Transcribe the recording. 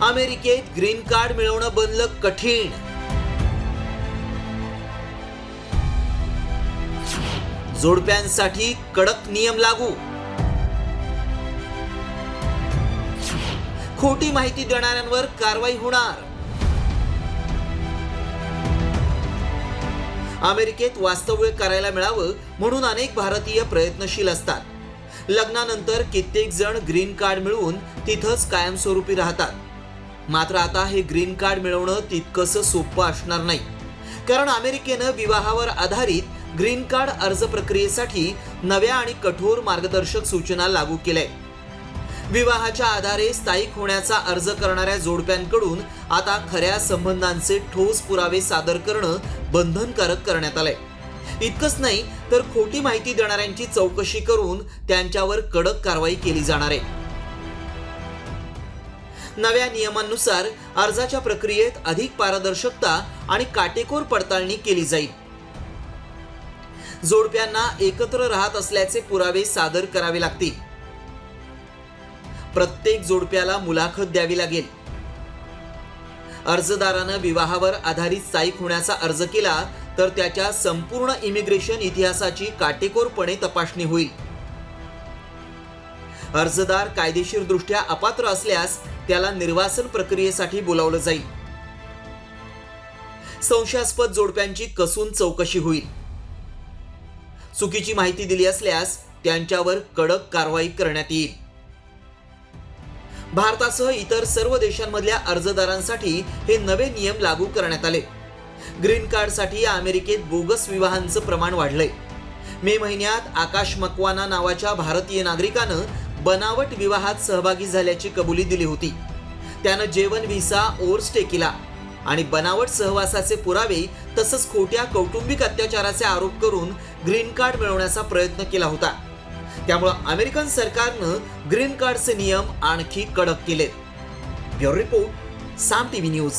अमेरिकेत green card मिळवणं बनलं कठीण. जोडप्यांसाठी कडक नियम लागू. खोटी माहिती देणाऱ्यांवर कारवाई होणार. अमेरिकेत वास्तव्य करायला मिळावं म्हणून अनेक भारतीय प्रयत्नशील असतात. लग्नानंतर कित्येक जण ग्रीन कार्ड मिळवून तिथंच कायमस्वरूपी राहतात. मात्र आता हे ग्रीन कार्ड मिळवणं तितकंसं सोपं असणार नाही, कारण अमेरिकेनं विवाहावर आधारित ग्रीन कार्ड अर्ज प्रक्रियेसाठी नव्या आणि कठोर मार्गदर्शक सूचना लागू केल्या. विवाहाच्या आधारे स्थायिक होण्याचा अर्ज करणाऱ्या जोडप्यांकडून आता खऱ्या संबंधांचे ठोस पुरावे सादर करणं बंधनकारक करण्यात आलंय. इतकंच नाही तर खोटी माहिती देणाऱ्यांची चौकशी करून त्यांच्यावर कडक कारवाई केली जाणार आहे. नव्या नियमांनुसार अर्जाच्या प्रक्रियेत अधिक पारदर्शकता आणि काटेकोर पडताळणी केली जाईल. जोडप्यांना एकत्र राहत असल्याचे पुरावे सादर करावे लागतील. प्रत्येक जोडप्याला मुलाखत द्यावी लागेल. अर्जदारानं विवाहावर आधारित स्थायिक होण्याचा अर्ज केला तर त्याच्या संपूर्ण इमिग्रेशन इतिहासाची काटेकोरपणे तपासणी होईल. अर्जदार कायदेशीरदृष्ट्या अपात्र असल्यास त्याला निर्वासन प्रक्रियेसाठी बोलावलं जाईल. संशयास्पद जोडप्यांची कसून चौकशी होईल. चुकीची माहिती दिली असल्यास त्यांच्यावर कडक कारवाई करण्यात येईल. भारतासह इतर सर्व देशांमधल्या अर्जदारांसाठी हे नवे नियम लागू करण्यात आले. ग्रीन कार्डसाठी अमेरिकेत बोगस विवाहांचं प्रमाण वाढलंय. मे महिन्यात आकाश मकवाना नावाच्या भारतीय नागरिकानं बनावट विवाहात सहभागी झाल्याची कबुली दिली होती. त्यानं जेवन व्हिसा ओव्हरस्टे केला आणि बनावट सहवासाचे पुरावे तसंच खोट्या कौटुंबिक अत्याचाराचे आरोप करून ग्रीन कार्ड मिळवण्याचा प्रयत्न केला होता. त्यामुळे अमेरिकन सरकारनं ग्रीन कार्डचे नियम आणखी कडक केलेत. ब्युरो रिपोर्ट, साम टीव्ही न्यूज.